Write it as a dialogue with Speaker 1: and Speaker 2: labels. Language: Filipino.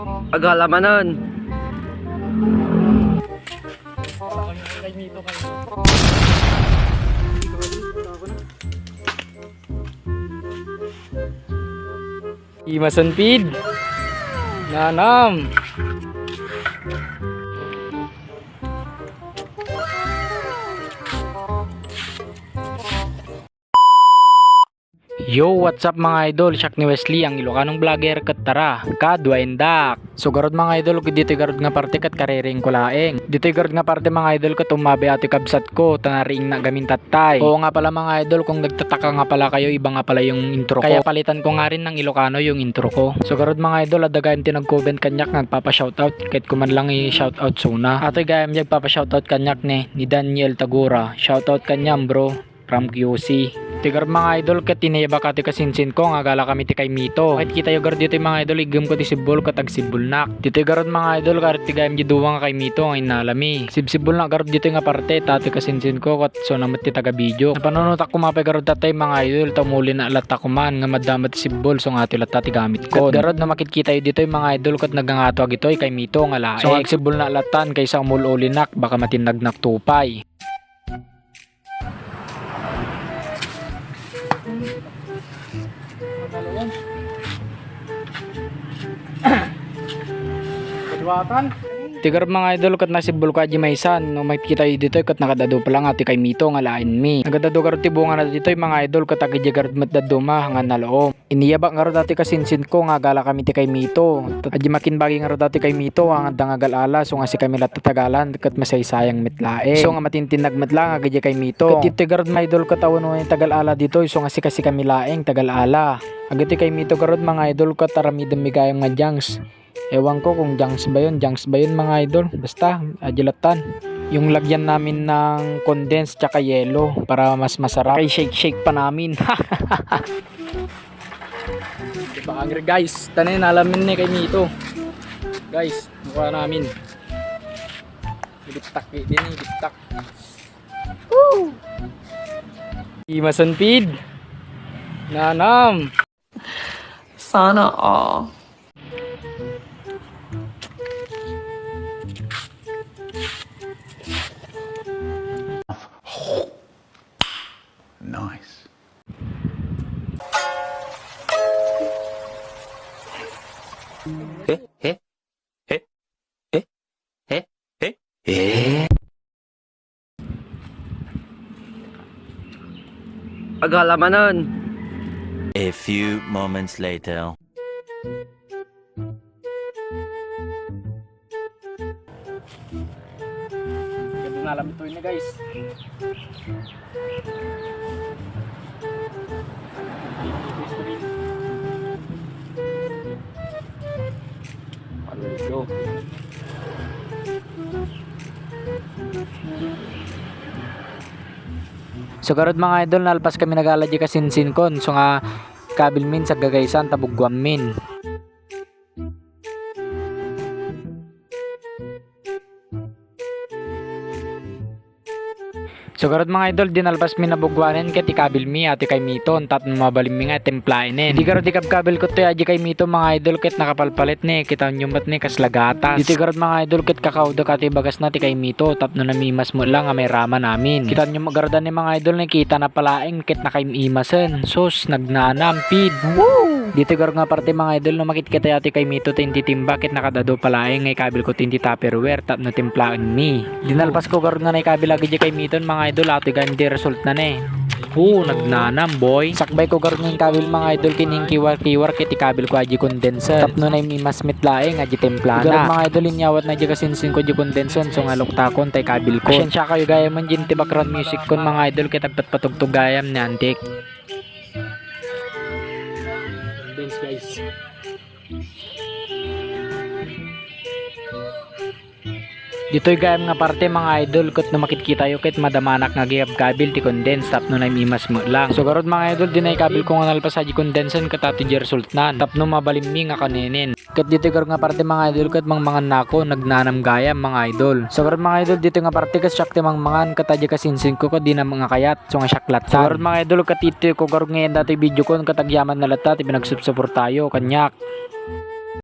Speaker 1: Pagalamanan.
Speaker 2: Imasan feed. Nanam. Yo, what's up mga idol? Siak ni Wesley, ang Ilocanong vlogger kat tara, kadwaindak. So garod mga idol, dito garod nga parte kat karering ko laeng. Dito garod nga parte mga idol kat umabi ati kabsat ko, tanariing na gamin tatay. Oo nga pala mga idol, kung nagtataka nga pala kayo, iba nga pala yung intro ko. Kaya palitan ko nga rin ng Ilocano yung intro ko. So garod mga idol, adagayam tinag-comment kanyak nagpapa-shoutout, kahit kuman lang i-shoutout suna. Ato gayam nagpapa-shoutout kanyak ni Daniel Tagura. Shoutout kanyam bro, from QC. Tigar mga idol kat tinayaba ka ti kasinsin ko nga gala kami ti kay Mito. Kahit kita yung gar dito yung mga idol igam ko ti sibol katag sibulnak. Dito yung garod mga idol karit ti gayam giduwa nga kay Mito nga inalami. Sibsibol na garod dito nga parte tati kasinsin ko kat so namat ti taga video. Napanunot ako mapay garod tatay mga idol tamuli na alata ko man nga madamat ti sibol so nga ti lata ti gamit ko. Kat garod na makikita yung dito yung mga idol kat nagangato ito kay Mito nga lae. So nga sibol na alatan kaysa umulinak baka matinagnak tupay. Kadwatan. Tigar mga idol kat nasibol ka di maisan no makikita yu dito kat nakadado pa lang ati kay Mito nga lain mi. Nagadado karot ti bunga na dito mga idol kat agi garot matdado ma nga naloom. Iniyabak nga ro dati kasinsin ko nga gala kami ti kay Mito. Adi makinbagi nga ro dati kay Mito nga dangagalala so nga si kami lattatagalan kat masaysayang mitlae. So nga matintinag matla nga agi kay Mito. Kat dito garot mga idol kat awon ni tagalala dito so nga si kasi kami laeng tagalala. Agiti kay Mito garot mga idol kat aramidem migayam nga jangs. Ewan ko kung junks ba yun mga idol. Basta, agilatan. Yung lagyan namin ng condense tsaka yelo para mas masarap. Kaya shake pa namin. Diba angry guys? Tanin alamin ni kay Mito. Guys, mukha namin. Iliptak din, iliptak. Woo! Imasan feed. Nanam.
Speaker 3: Sana all.
Speaker 4: Nice.
Speaker 1: Pagalamanan.
Speaker 5: A few moments later.
Speaker 2: Ganda na alam ito yun guys. Go. So garod mga idol nalpas kami nagala di kasinsin kon so nga kabil min sa gagaysan tabugwam min. So garod mga idol dinalpas mi nabugwanen ket ikabil mi ati kay Mito tat mabalim mi nga templainen. Di garod ikabkabil ko to aji kay Mito mga idol ket nakapalpalit ni kita nyumat ni kaslagatas. Dito garod mga idol ket kakauda kati bagas na ti kay Mito tapno namimas mo lang nga may rama namin. Kita nyo magarodan ni mga idol ni kita na palaeng ket nakaimasen. Sus nagnanam feed. Woo! Dito garod nga parte mga idol no makikita ati kay Mito tinti timba ket nakadado palaeng ngay kabil ko tinti tupperware tapno timplaen mi. Dinalpas ko garod nga nay kabil agi kay Mito mga idol ati gan di result na ne. Nagnanam boy. Sakbay ko garod ng kabil mga idol kining kiwar ket ikabil ko aji condenser. Tapno na mas mitlaeng aji templana. Garod mga idol inyawat na aji kasinsin ko aji condenser so nga luktakon tay kabil ko. Pasensya kayo gayam man jin ti background music kon mga idol ket agpatpatugtog gayam ni antik. Dance guys. Dito'y gayam nga parte mga idol ket no makikita yo ket madamanak nga gayab kabil ti condense tapno na mimas mo lang. So garod mga idol dinay kabil ko nga nalpas aji condensen ket ati di result nan tapno mabalimmi nga kanenen. Ket dito garod nga parte mga idol ket mangmangan nako nagnanam gayam mga idol. So garod mga idol dito nga parte ket syak ti mangmangan ket aji kasinsin ko di na mga kayat so nga syaklat. So garod mga idol ket dito ko garod ngayon dati video ko ket agyaman na lata ti pinagsubsupor tayo kanyak.